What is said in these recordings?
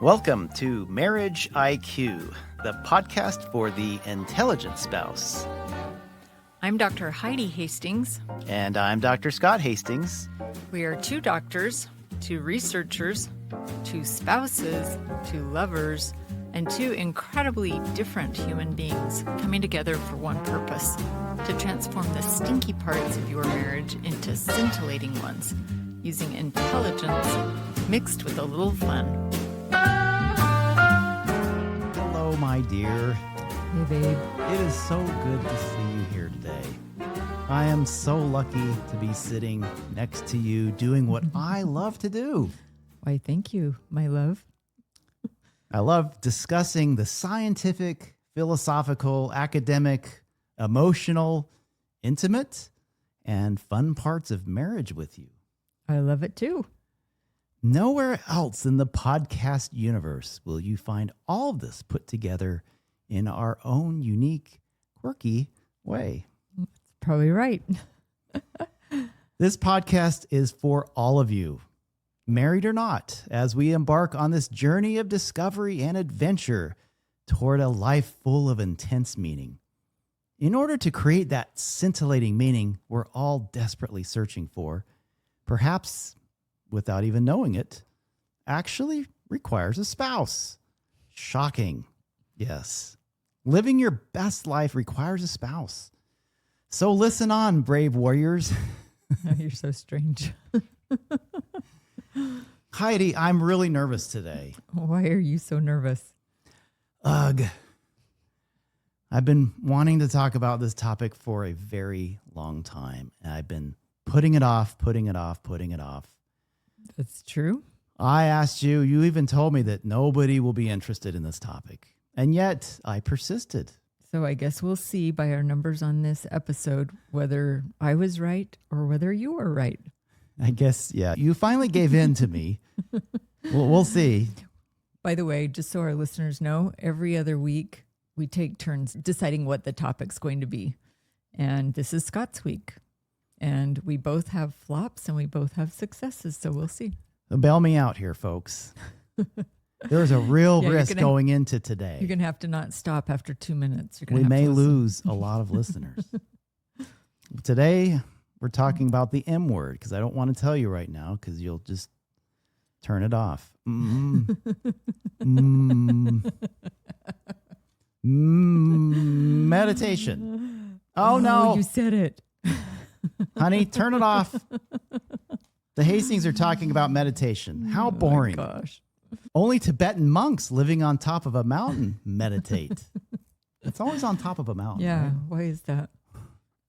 Welcome to Marriage IQ, the podcast for the intelligent spouse. I'm Dr. Heidi Hastings. And I'm Dr. Scott Hastings. We are two doctors, two researchers, two spouses, two lovers, and two incredibly different human beings coming together for one purpose: to transform the stinky parts of your marriage into scintillating ones, using intelligence mixed with a little fun. Hello, my dear. Hey, babe. It is so good to see you here today. I am so lucky to be sitting next to you doing what I love to do. Why, thank you, my love. I love discussing the scientific, philosophical, academic, emotional, intimate, and fun parts of marriage with you. I love it too. Nowhere else in the podcast universe will you find all of this put together in our own unique, quirky way. Probably right. This podcast is for all of you, married or not, as we embark on this journey of discovery and adventure toward a life full of intense meaning. In order to create that scintillating meaning we're all desperately searching for, perhaps without even knowing it, actually requires a spouse. Shocking. Yes. Living your best life requires a spouse. So listen on, brave warriors. Oh, you're so strange. Heidi, I'm really nervous today. Why are you so nervous? Ugh. I've been wanting to talk about this topic for a very long time, and I've been putting it off. That's true. I asked you, you even told me that nobody will be interested in this topic, and yet I persisted. So I guess we'll see by our numbers on this episode whether I was right or whether you were right. I guess, yeah. You finally gave in to me. We'll see. By the way, just so our listeners know, every other week we take turns deciding what the topic's going to be. And this is Scott's week. And we both have flops and we both have successes, so we'll see. Bail me out here, folks. There's a real risk going into today. You're going to have to not stop after 2 minutes. We may lose a lot of listeners. Today, we're talking about the M word because I don't want to tell you right now because you'll just turn it off. Meditation. Oh, no. You said it. Honey, turn it off. The Hastings are talking about meditation. How boring. Oh my gosh. Only Tibetan monks living on top of a mountain meditate. It's always on top of a mountain. Yeah. Right? Why is that?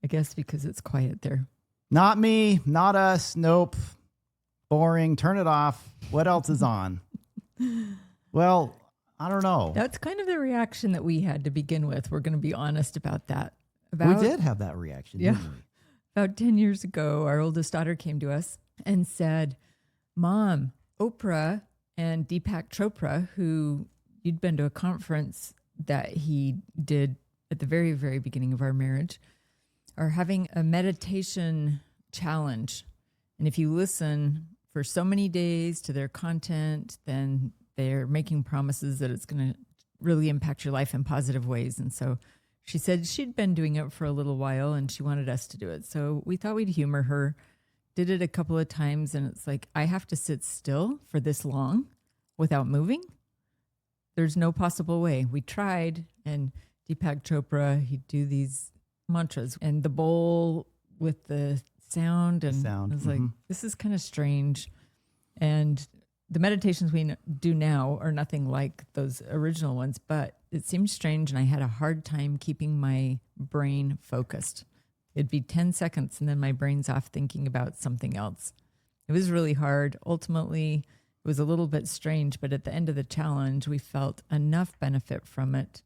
I guess because it's quiet there. Not me, not us. Nope. Boring. Turn it off. What else is on? Well, I don't know. That's kind of the reaction that we had to begin with. We're going to be honest about that. We did have that reaction, yeah. didn't we? About 10 years ago, our oldest daughter came to us and said, Mom, Oprah and Deepak Chopra, who you'd been to a conference that he did at the very, very beginning of our marriage, are having a meditation challenge. And if you listen for so many days to their content, then they're making promises that it's going to really impact your life in positive ways. And so she said she'd been doing it for a little while and she wanted us to do it. So we thought we'd humor her, did it a couple of times. And it's like, I have to sit still for this long without moving. There's no possible way. We tried, and Deepak Chopra, he'd do these mantras and the bowl with the sound. And I was like, this is kind of strange. And the meditations we do now are nothing like those original ones, but it seemed strange, and I had a hard time keeping my brain focused. It'd be 10 seconds, and then my brain's off thinking about something else. It was really hard. Ultimately, it was a little bit strange, but at the end of the challenge, we felt enough benefit from it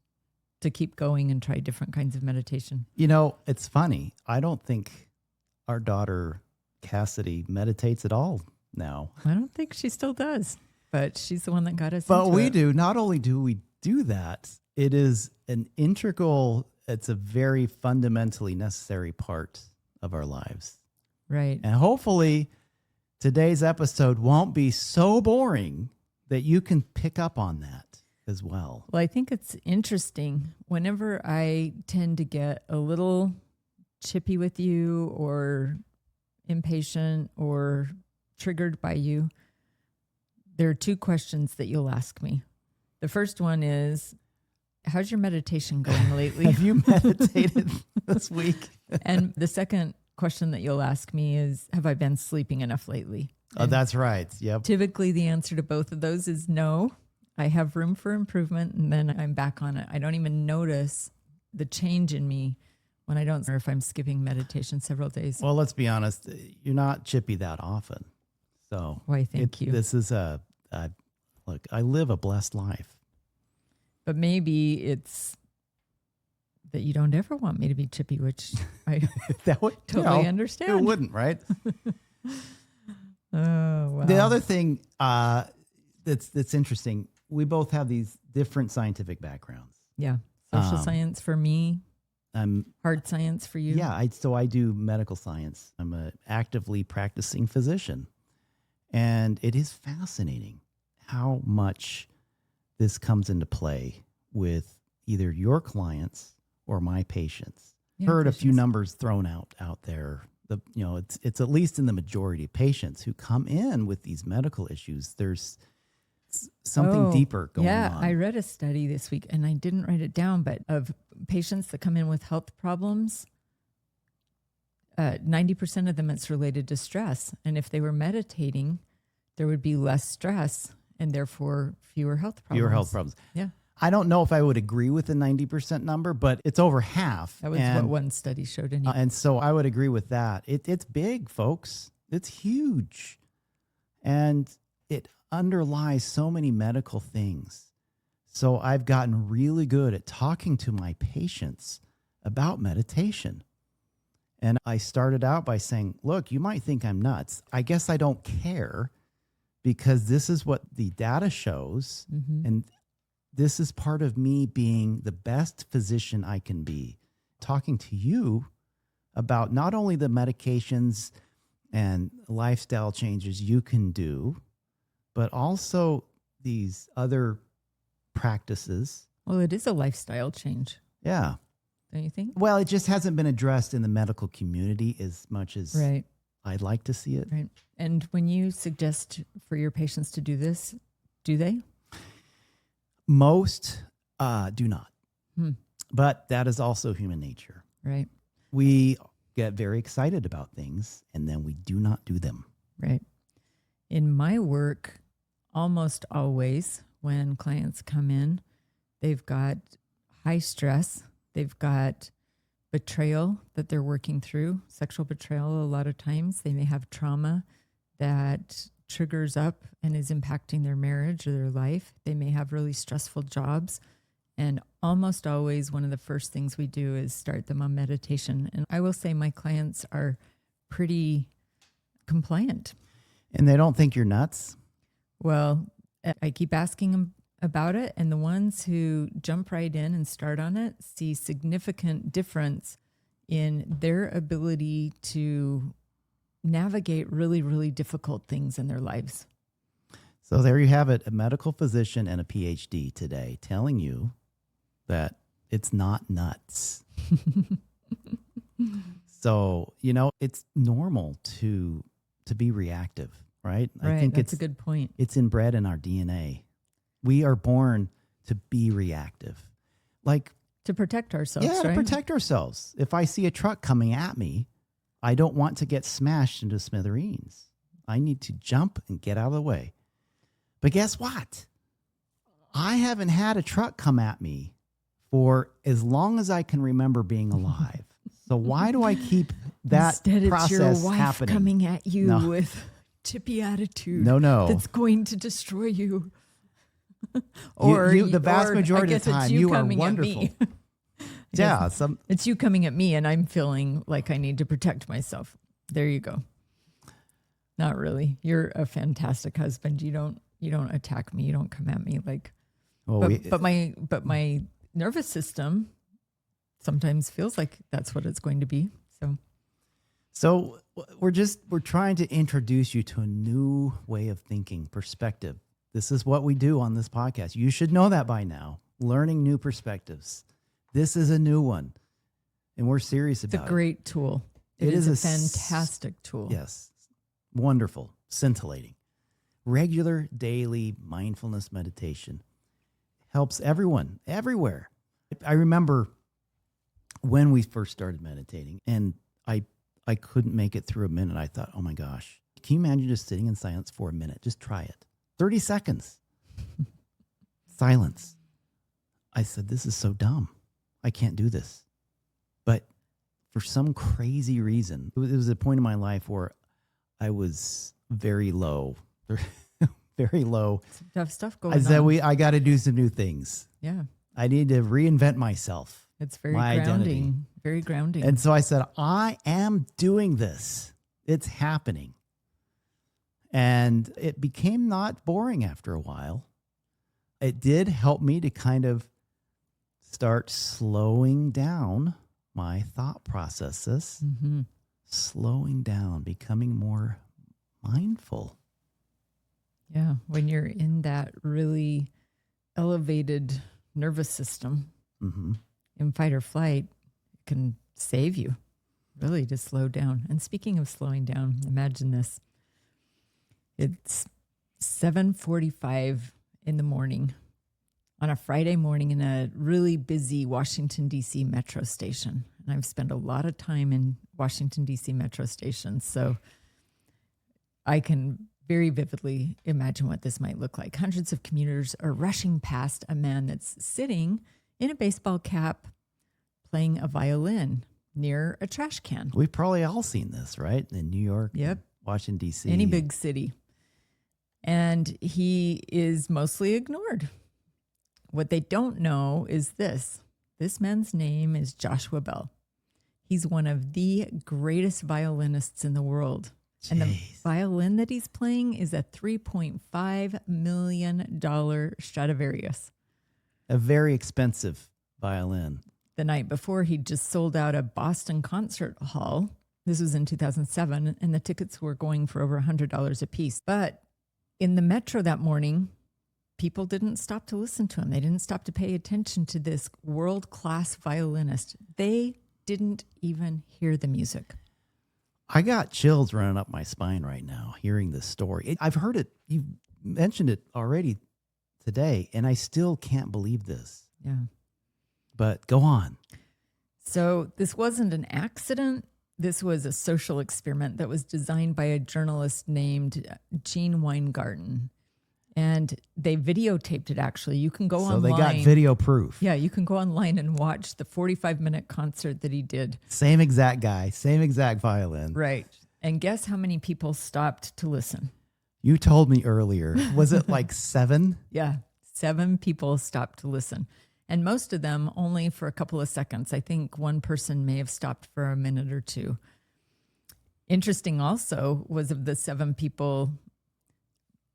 to keep going and try different kinds of meditation. You know, it's funny. I don't think our daughter, Cassidy, meditates at all now. I don't think she still does, but she's the one that got us But into we it. do. Not only do we do that, it is an integral, it's a very fundamentally necessary part of our lives. Right. And hopefully today's episode won't be so boring that you can pick up on that as well. Well, I think it's interesting. Whenever I tend to get a little chippy with you or impatient or triggered by you, there are two questions that you'll ask me. The first one is, how's your meditation going lately? Have you meditated this week? And the second question that you'll ask me is, have I been sleeping enough lately? Oh, that's right. Yep. Typically, the answer to both of those is no. I have room for improvement, and then I'm back on it. I don't even notice the change in me when I don't, or if I'm skipping meditation several days. Well, let's be honest. You're not chippy that often. So Why, thank you. This is look, I live a blessed life. But maybe it's that you don't ever want me to be chippy, which I That would totally understand. It wouldn't, right? Oh, wow. The other thing that's interesting, we both have these different scientific backgrounds. Yeah. Social science for me, I'm hard science for you. Yeah, so I do medical science. I'm an actively practicing physician. And it is fascinating how much this comes into play with either your clients or my patients. Yeah, Heard patients. a few numbers thrown out there. It's at least in the majority of patients who come in with these medical issues. There's something deeper going on. Yeah, I read a study this week, and I didn't write it down, but of patients that come in with health problems, 90% of them it's related to stress. And if they were meditating, there would be less stress and therefore fewer health problems. Fewer health problems. Yeah. I don't know if I would agree with the 90% number, but it's over half. That was what one study showed. And so I would agree with that. It's big, folks. It's huge. And it underlies so many medical things. So I've gotten really good at talking to my patients about meditation. And I started out by saying, look, you might think I'm nuts. I guess I don't care because this is what the data shows. Mm-hmm. And this is part of me being the best physician I can be, talking to you about not only the medications and lifestyle changes you can do, but also these other practices. Well, it is a lifestyle change. Yeah. Don't you think? Well, it just hasn't been addressed in the medical community as much as Right. I'd like to see it. Right. And when you suggest for your patients to do this, do they? Most do not. Hmm. But that is also human nature. Right. We get very excited about things and then we do not do them. Right. In my work, almost always when clients come in, they've got high stress, they've got betrayal that they're working through, sexual betrayal a lot of times. They may have trauma that triggers up and is impacting their marriage or their life. They may have really stressful jobs. And almost always one of the first things we do is start them on meditation. And I will say my clients are pretty compliant. And they don't think you're nuts. Well, I keep asking them about it. And the ones who jump right in and start on it see significant difference in their ability to navigate really, really difficult things in their lives. So there you have it, a medical physician and a PhD today telling you that it's not nuts. So, it's normal to be reactive, right? Right, I think that's a good point. It's inbred in our DNA. We are born to be reactive. Like To protect ourselves, to right? protect ourselves. If I see a truck coming at me, I don't want to get smashed into smithereens. I need to jump and get out of the way. But guess what? I haven't had a truck come at me for as long as I can remember being alive. So why do I keep that Instead, process it's your wife happening? coming at you No. with chippy attitude. No. That's going to destroy you. The vast majority of the I guess time, it's you are coming at wonderful. me. Yeah, It's you coming at me and I'm feeling like I need to protect myself. There you go. Not really. You're a fantastic husband. You don't attack me. You don't come at me like but my nervous system sometimes feels like that's what it's going to be. So we're trying to introduce you to a new way of thinking, perspective. This is what we do on this podcast. You should know that by now. Learning new perspectives. This is a new one, and we're serious It's about it. a great tool. It is a fantastic tool. Yes. Wonderful. Scintillating. Regular daily mindfulness meditation helps everyone, everywhere. I remember when we first started meditating, and I couldn't make it through a minute. I thought, oh my gosh, can you imagine just sitting in silence for a minute? Just try it. 30 seconds. Silence. I said, this is so dumb. I can't do this. But for some crazy reason, it was a point in my life where I was very low, very low. Some tough stuff going I said, on. I got to do some new things. Yeah. I need to reinvent myself. It's very my grounding. identity. Very grounding. And so I said, I am doing this. It's happening. And it became not boring after a while. It did help me to kind of start slowing down my thought processes, slowing down, becoming more mindful. Yeah. When you're in that really elevated nervous system in fight or flight, it can save you really to slow down. And speaking of slowing down, imagine this. It's 7:45 in the morning on a Friday morning in a really busy Washington, D.C. metro station. And I've spent a lot of time in Washington, D.C. metro stations. So I can very vividly imagine what this might look like. Hundreds of commuters are rushing past a man that's sitting in a baseball cap playing a violin near a trash can. We've probably all seen this, right? In New York, Yep. Washington, D.C. Any big city. And he is mostly ignored. What they don't know is this. This man's name is Joshua Bell. He's one of the greatest violinists in the world. Jeez. And the violin that he's playing is a $3.5 million Stradivarius. A very expensive violin. The night before, he just sold out a Boston concert hall. This was in 2007, and the tickets were going for over $100 a piece. But in the metro that morning, people didn't stop to listen to him. They didn't stop to pay attention to this world-class violinist. They didn't even hear the music. I got chills running up my spine right now hearing this story. I've heard it. You mentioned it already today, and I still can't believe this. Yeah. But go on. So this wasn't an accident. This was a social experiment that was designed by a journalist named Gene Weingarten. And they videotaped it, actually. You can go online. So they got video proof. Yeah, you can go online and watch the 45-minute concert that he did. Same exact guy, same exact violin. Right. And guess how many people stopped to listen? You told me earlier. Was it like 7? Yeah, 7 people stopped to listen. And most of them only for a couple of seconds. I think one person may have stopped for a minute or two. Interesting also was of the 7 people,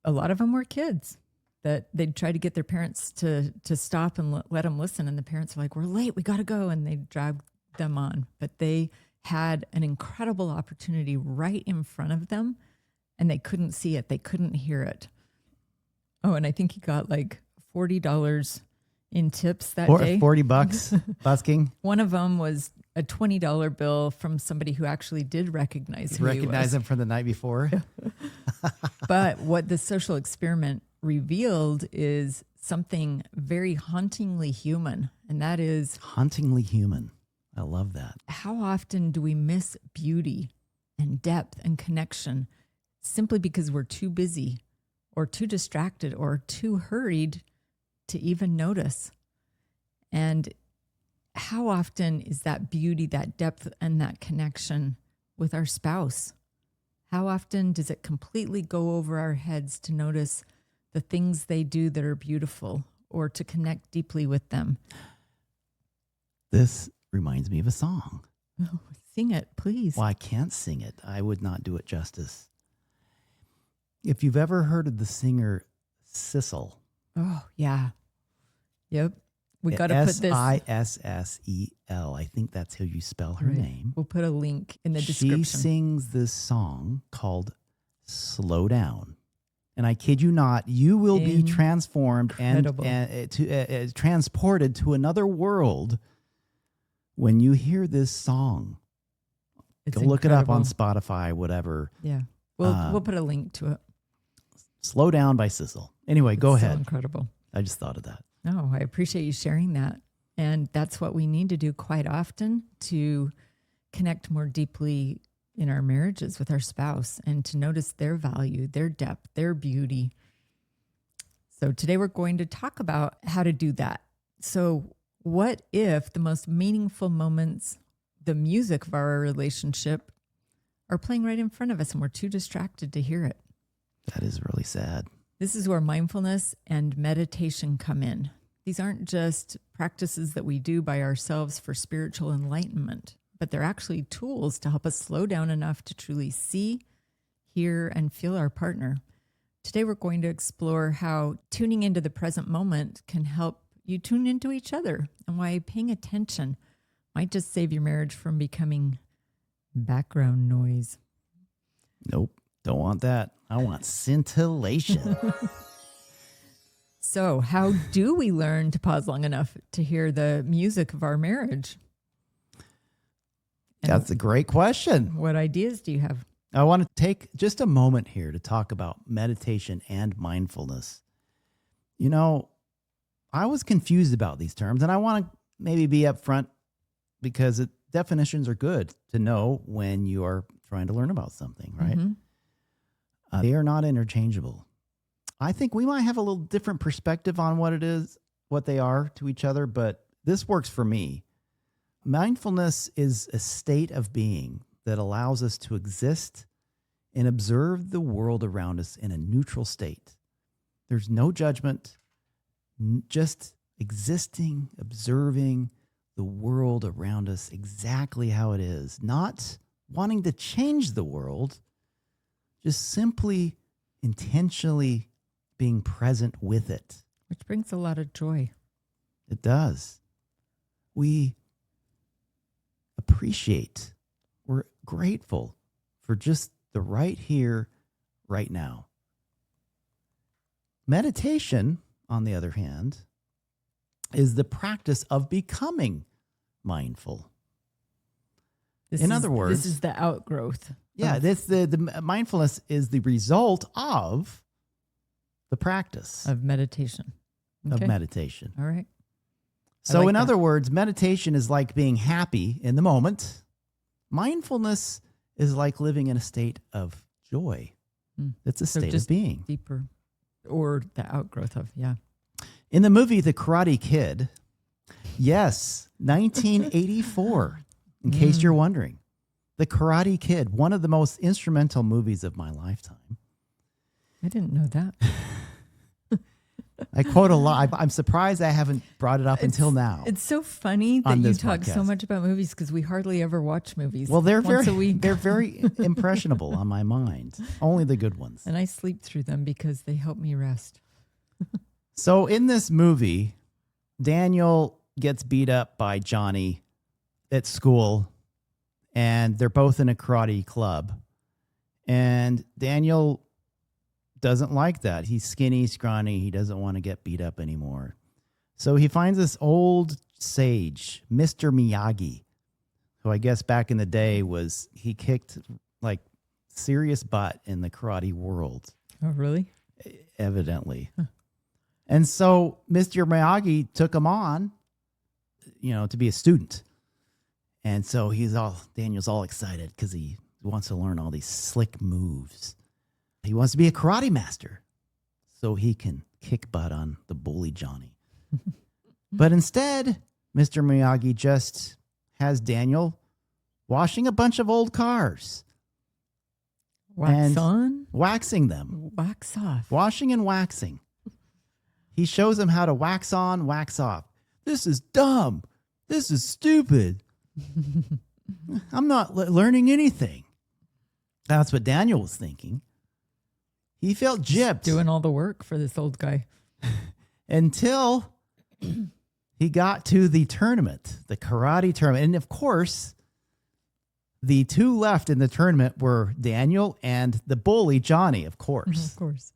a lot of them were kids that they'd try to get their parents to stop and let them listen. And the parents were like, we're late, we got to go. And they dragged them on. But they had an incredible opportunity right in front of them and they couldn't see it. They couldn't hear it. Oh, and I think he got like $40 in tips that day. $40 busking. One of them was a $20 bill from somebody who actually did recognize who he was. Him from the night before. But what the social experiment revealed is something very hauntingly human, and that is Hauntingly human. I love that. how often do we miss beauty and depth and connection simply because we're too busy or too distracted or too hurried to even notice? And how often is that beauty, that depth, and that connection with our spouse? How often does it completely go over our heads to notice the things they do that are beautiful or to connect deeply with them? This reminds me of a song. Oh, sing it, please. Well, I can't sing it. I would not do it justice. If you've ever heard of the singer Sissel. Oh, yeah. Yep. We got to put this. Sissel. I think that's how you spell her name. We'll put a link in the description. She sings this song called Slow Down. And I kid you not, you will be transformed and Incredible. transported to another world when you hear this song. It's Go look it up on incredible. Spotify, whatever. Yeah. We'll put a link to it. Slow Down by Sissel. Anyway, go So ahead. incredible. I just thought of that. No, I appreciate you sharing that. And that's what we need to do quite often to connect more deeply in our marriages with our spouse and to notice their value, their depth, their beauty. So today we're going to talk about how to do that. So what if the most meaningful moments, the music of our relationship, are playing right in front of us and we're too distracted to hear it? That is really sad. This is where mindfulness and meditation come in. These aren't just practices that we do by ourselves for spiritual enlightenment, but they're actually tools to help us slow down enough to truly see, hear, and feel our partner. Today, we're going to explore how tuning into the present moment can help you tune into each other and why paying attention might just save your marriage from becoming background noise. Nope. Don't want that. I want scintillation. So, how do we learn to pause long enough to hear the music of our marriage? And That's a great question. what ideas do you have? I want to take just a moment here to talk about meditation and mindfulness. You know, I was confused about these terms, and I want to maybe be upfront because definitions are good to know when you are trying to learn about something, right? Mm-hmm. They are not interchangeable. I think we might have a little different perspective on what it is, what they are to each other, but this works for me. Mindfulness is a state of being that allows us to exist and observe the world around us in a neutral state. There's no judgment, just existing, observing the world around us exactly how it is, not wanting to change the world, just simply intentionally being present with it. Which brings a lot of joy. It does. We appreciate, we're grateful for just the right here, right now. Meditation, on the other hand, is the practice of becoming mindful. In other words, this is the outgrowth. yeah, the mindfulness is the result of the practice Of meditation. of meditation. All right. So like in that. other words, meditation is like being happy in the moment. Mindfulness is like living in a state of joy. It's a So state just of being. deeper, or the outgrowth of, yeah. In the movie The Karate Kid, yes, 1984, in case you're wondering. The Karate Kid, one of the most instrumental movies of my lifetime. I didn't know that. I quote a lot. I'm surprised I haven't brought it up until now. It's so funny that On you this talk so podcast. much about movies because we hardly ever watch movies. Well, they're once very a week. they're very impressionable on my mind. Only the good ones. And I sleep through them because they help me rest. So in this movie, Daniel gets beat up by Johnny at school, and they're both in a karate club. And Daniel doesn't like that. He's skinny, scrawny. He doesn't want to get beat up anymore. So he finds this old sage, Mr. Miyagi, who I guess back in the day he kicked like serious butt in the karate world, Oh, really? evidently. And so Mr. Miyagi took him on, to be a student. And so Daniel's all excited because he wants to learn all these slick moves. He wants to be a karate master so he can kick butt on the bully Johnny. But instead, Mr. Miyagi just has Daniel washing a bunch of old cars. Wax and on? Waxing them. Wax off. Washing and waxing. He shows him how to wax on, wax off. This is dumb. This is stupid. I'm not learning anything. That's what Daniel was thinking. He felt gypped. Doing all the work for this old guy. Until he got to the tournament, the karate tournament. And of course, the two left in the tournament were Daniel and the bully, Johnny, of course. Of course.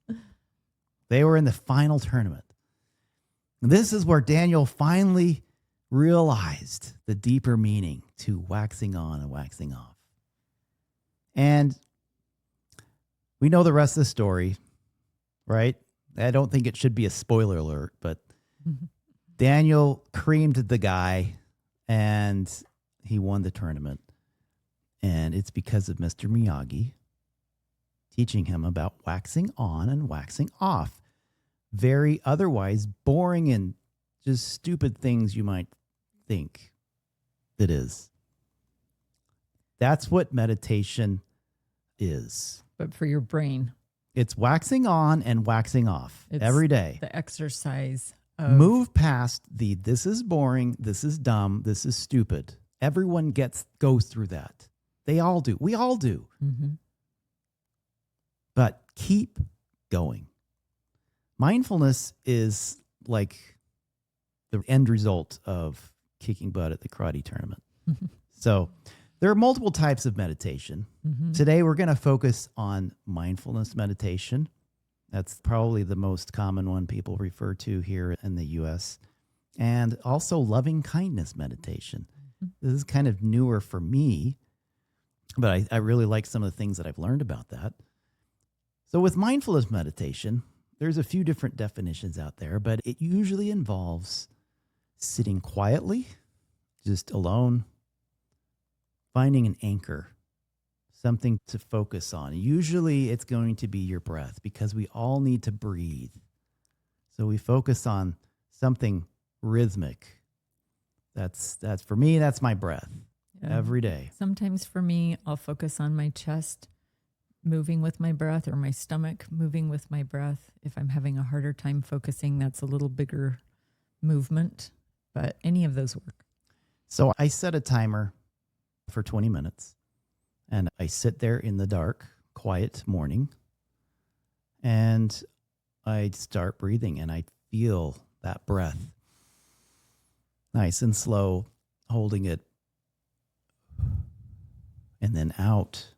They were in the final tournament. And this is where Daniel finally realized the deeper meaning to waxing on and waxing off. And we know the rest of the story, right? I don't think it should be a spoiler alert, but Daniel creamed the guy and he won the tournament. And it's because of Mr. Miyagi teaching him about waxing on and waxing off. Very otherwise boring and just stupid things you might think it is. That's what meditation is. But for your brain. It's waxing on and waxing off every day. The exercise of Move past the this is boring, this is dumb, this is stupid. Everyone goes through that. They all do. We all do. Mm-hmm. But keep going. Mindfulness is like the end result of kicking butt at the karate tournament. So there are multiple types of meditation. Mm-hmm. Today, we're going to focus on mindfulness meditation. That's probably the most common one people refer to here in the U.S. And also loving kindness meditation. Mm-hmm. This is kind of newer for me, but I really like some of the things that I've learned about that. So with mindfulness meditation, there's a few different definitions out there, but it usually involves sitting quietly, just alone, finding an anchor, something to focus on. Usually it's going to be your breath because we all need to breathe. So we focus on something rhythmic. That's for me, that's my breath every day. Sometimes for me, I'll focus on my chest moving with my breath or my stomach moving with my breath. If I'm having a harder time focusing, that's a little bigger movement, but any of those work. So I set a timer for 20 minutes and I sit there in the dark, quiet morning, and I start breathing and I feel that breath nice and slow, holding it and then out.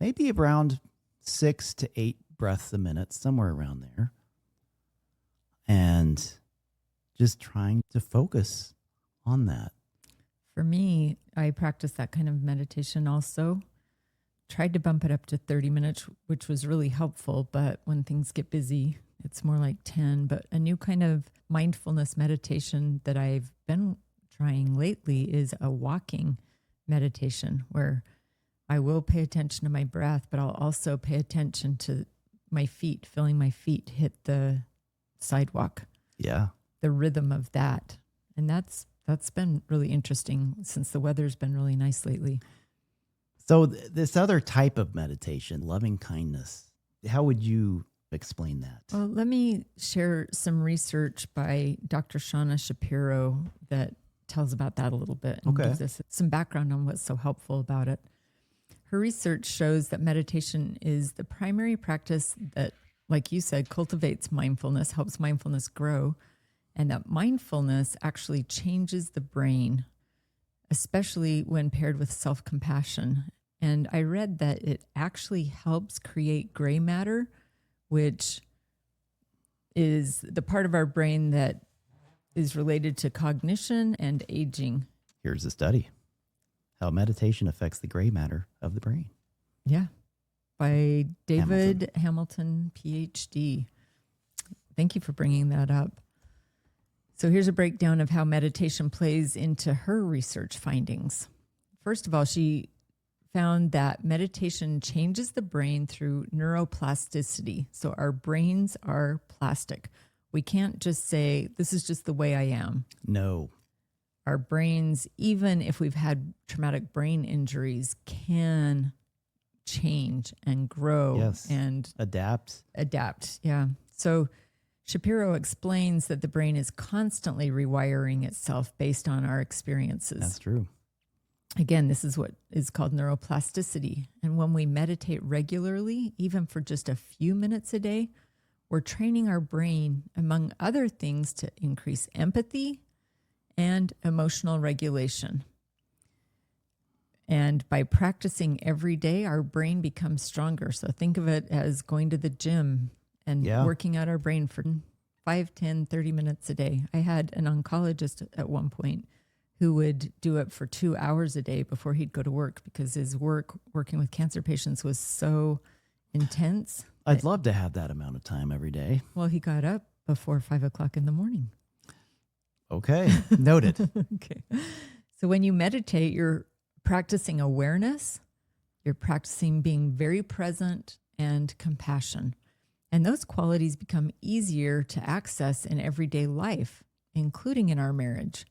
Maybe around 6 to 8 breaths a minute, somewhere around there. And just trying to focus on that. For me, I practice that kind of meditation also. Tried to bump it up to 30 minutes, which was really helpful. But when things get busy, it's more like 10. But a new kind of mindfulness meditation that I've been trying lately is a walking meditation where I will pay attention to my breath, but I'll also pay attention to my feet, feeling my feet hit the sidewalk. Yeah. The rhythm of that. And that's been really interesting since the weather's been really nice lately. So this other type of meditation, loving kindness, how would you explain that? Well, let me share some research by Dr. Shauna Shapiro that tells about that a little bit and gives us some background on what's so helpful about it. Her research shows that meditation is the primary practice that, like you said, cultivates mindfulness, helps mindfulness grow, and that mindfulness actually changes the brain, especially when paired with self-compassion. And I read that it actually helps create gray matter, which is the part of our brain that is related to cognition and aging. Here's a study. How meditation affects the gray matter of the brain. Yeah. By David Hamilton, PhD. Thank you for bringing that up. So here's a breakdown of how meditation plays into her research findings. First of all, she found that meditation changes the brain through neuroplasticity. So our brains are plastic. We can't just say, this is just the way I am. No. Our brains, even if we've had traumatic brain injuries, can change and grow and adapt. Yeah. So Shapiro explains that the brain is constantly rewiring itself based on our experiences. That's true. Again, this is what is called neuroplasticity. And when we meditate regularly, even for just a few minutes a day, we're training our brain, among other things, to increase empathy and emotional regulation. And by practicing every day, our brain becomes stronger. So think of it as going to the gym and Yeah. working out our brain for 5, 10, 30 minutes a day. I had an oncologist at one point who would do it for 2 hours a day before he'd go to work because his work working with cancer patients was so intense. I'd love to have that amount of time every day. Well, he got up before 5 o'clock in the morning. Okay. Noted. Okay. So when you meditate, you're practicing awareness, you're practicing being very present and compassion. And those qualities become easier to access in everyday life, including in our marriage.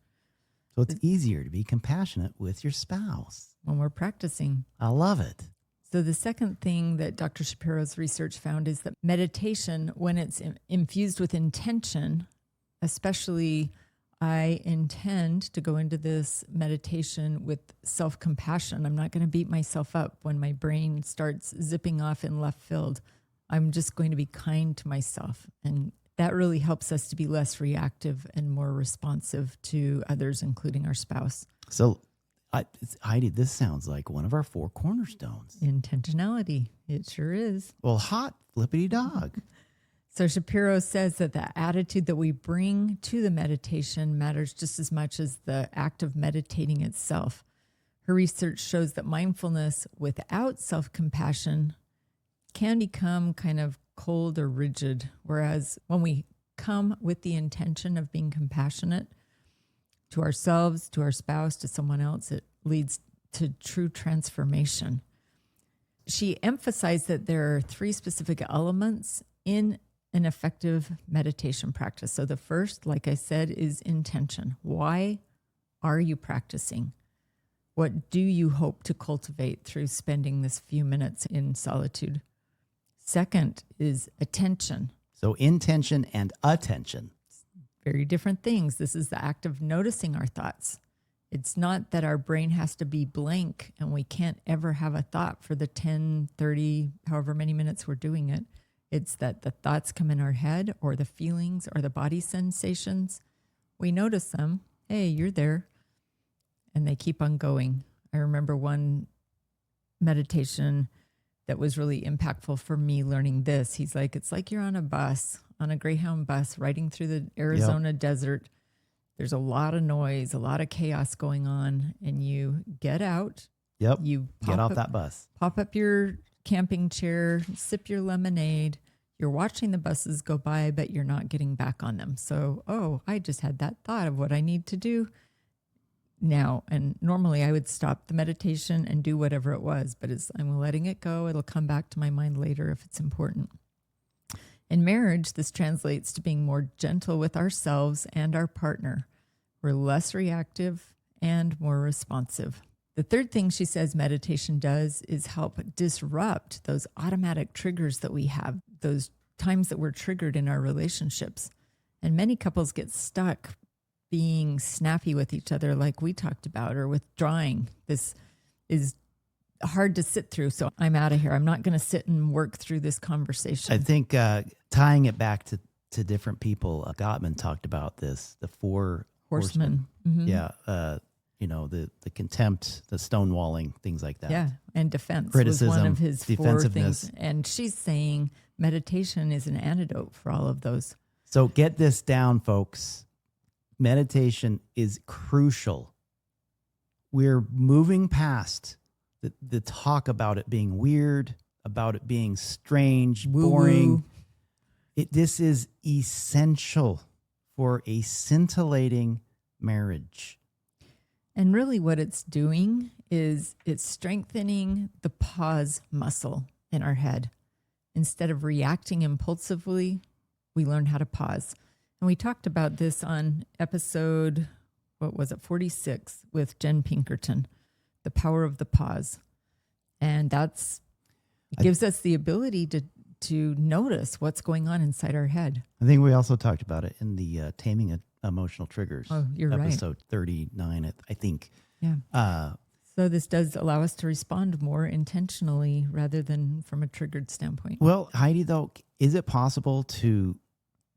So it's easier to be compassionate with your spouse. When we're practicing. I love it. So the second thing that Dr. Shapiro's research found is that meditation, when it's infused with intention, especially I intend to go into this meditation with self-compassion. I'm not going to beat myself up when my brain starts zipping off in left field. I'm just going to be kind to myself. And that really helps us to be less reactive and more responsive to others, including our spouse. So, Heidi, this sounds like one of our 4 cornerstones. Intentionality. It sure is. Well, hot flippity dog. So Shapiro says that the attitude that we bring to the meditation matters just as much as the act of meditating itself. Her research shows that mindfulness without self-compassion can become kind of cold or rigid, whereas when we come with the intention of being compassionate to ourselves, to our spouse, to someone else, it leads to true transformation. She emphasized that there are 3 specific elements in an effective meditation practice. So the first, like I said, is intention. Why are you practicing? What do you hope to cultivate through spending this few minutes in solitude? Second is attention. So intention and attention. Very different things. This is the act of noticing our thoughts. It's not that our brain has to be blank and we can't ever have a thought for the 10, 30, however many minutes we're doing it. It's that the thoughts come in our head or the feelings or the body sensations. We notice them. Hey, you're there. And they keep on going. I remember one meditation that was really impactful for me learning this. He's like, it's like you're on a bus, on a Greyhound bus, riding through the Arizona desert. There's a lot of noise, a lot of chaos going on, and you get out. Yep. You Get off that bus. Pop up your camping chair, sip your lemonade. You're watching the buses go by, but you're not getting back on them. So, I just had that thought of what I need to do now. And normally I would stop the meditation and do whatever it was, but I'm letting it go. It'll come back to my mind later if it's important. In marriage, this translates to being more gentle with ourselves and our partner. We're less reactive and more responsive. The third thing she says meditation does is help disrupt those automatic triggers that we have, those times that we're triggered in our relationships. And many couples get stuck being snappy with each other like we talked about, or withdrawing. This is hard to sit through, so I'm out of here. I'm not going to sit and work through this conversation. I think tying it back to different people, Gottman talked about this, the 4 horsemen. Mm-hmm. Yeah. The contempt, the stonewalling, things like that. Yeah, and defense Criticism, was one of his 4 defensiveness. things. And she's saying meditation is an antidote for all of those. So get this down, folks. Meditation is crucial. We're moving past the talk about it being weird, about it being strange, boring. This is essential for a scintillating marriage. And really what it's doing is it's strengthening the pause muscle in our head. Instead of reacting impulsively, we learn how to pause. And we talked about this on episode, 46 with Jen Pinkerton, the power of the pause. And it gives us the ability to notice what's going on inside our head. I think we also talked about it in the Taming Emotional Triggers. Oh, you're right. Episode 39, I think. Yeah. So this does allow us to respond more intentionally rather than from a triggered standpoint. Well, Heidi, though, is it possible to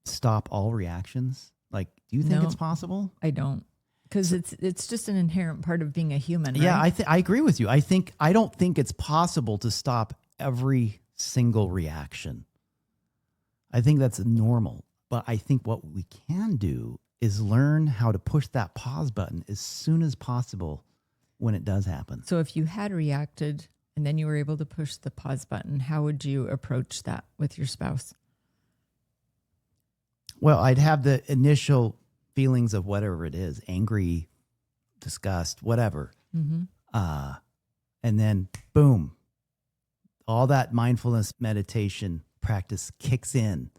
stop all reactions? Like, do you think No, it's possible? I don't. Because it's just an inherent part of being a human, right? Yeah, I agree with you. I don't think it's possible to stop every single reaction. I think that's normal. But I think what we can do is learn how to push that pause button as soon as possible when it does happen. So if you had reacted and then you were able to push the pause button, how would you approach that with your spouse? Well, I'd have the initial feelings of whatever it is, angry, disgust, whatever. Mm-hmm. And then boom, all that mindfulness meditation practice kicks in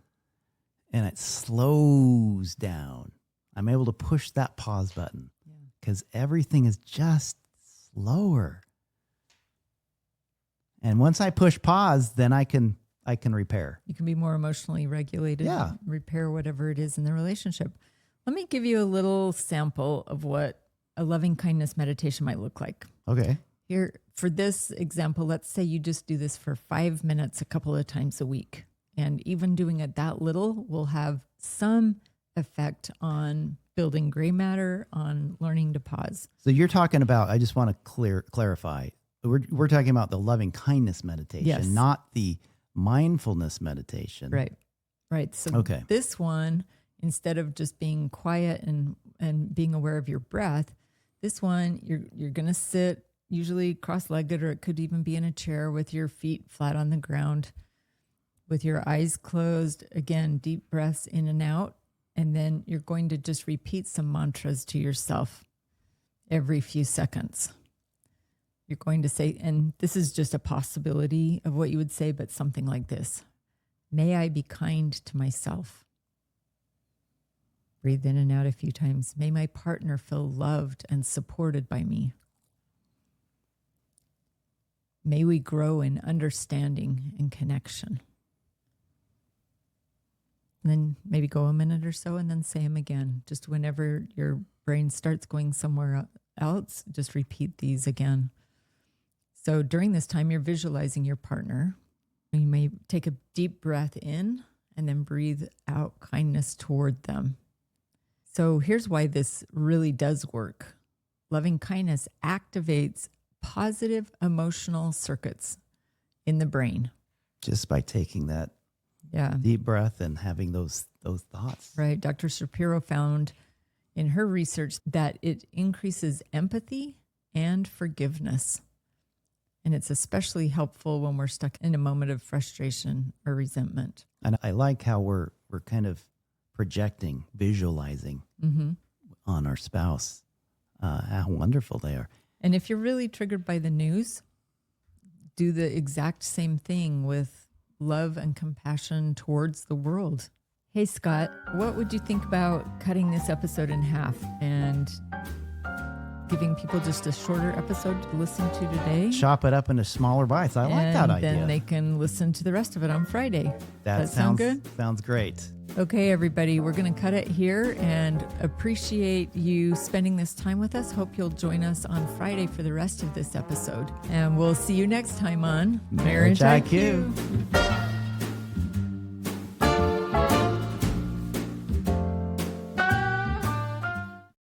and it slows down. I'm able to push that pause button because everything is just slower. And once I push pause, then I can repair. You can be more emotionally regulated, repair whatever it is in the relationship. Let me give you a little sample of what a loving kindness meditation might look like. Okay. Here, for this example, let's say you just do this for 5 minutes a couple of times a week. And even doing it that little will have some effect on building gray matter, on learning to pause. So you're talking about, I just want to clarify, we're talking about the loving kindness meditation, not the mindfulness meditation. Right. So this one, instead of just being quiet and being aware of your breath, this one, you're going to sit usually cross-legged, or it could even be in a chair with your feet flat on the ground, with your eyes closed. Again, deep breaths in and out. And then you're going to just repeat some mantras to yourself every few seconds. You're going to say, and this is just a possibility of what you would say, but something like this. May I be kind to myself. Breathe in and out a few times. May my partner feel loved and supported by me. May we grow in understanding and connection. And then maybe go a minute or so and then say them again. Just whenever your brain starts going somewhere else, just repeat these again. So during this time, you're visualizing your partner. You may take a deep breath in and then breathe out kindness toward them. So here's why this really does work. Loving kindness activates positive emotional circuits in the brain. Just by taking that deep breath and having those thoughts. Right. Dr. Shapiro found in her research that it increases empathy and forgiveness. And it's especially helpful when we're stuck in a moment of frustration or resentment. And I like how we're kind of projecting, visualizing on our spouse, how wonderful they are. And if you're really triggered by the news, do the exact same thing with love and compassion towards the world. Hey, Scott, what would you think about cutting this episode in half and giving people just a shorter episode to listen to today? Chop it up into smaller bites. I like that idea. And then they can listen to the rest of it on Friday. That sound good? Sounds great. Okay, everybody, we're going to cut it here and appreciate you spending this time with us. Hope you'll join us on Friday for the rest of this episode. And we'll see you next time on Marriage IQ.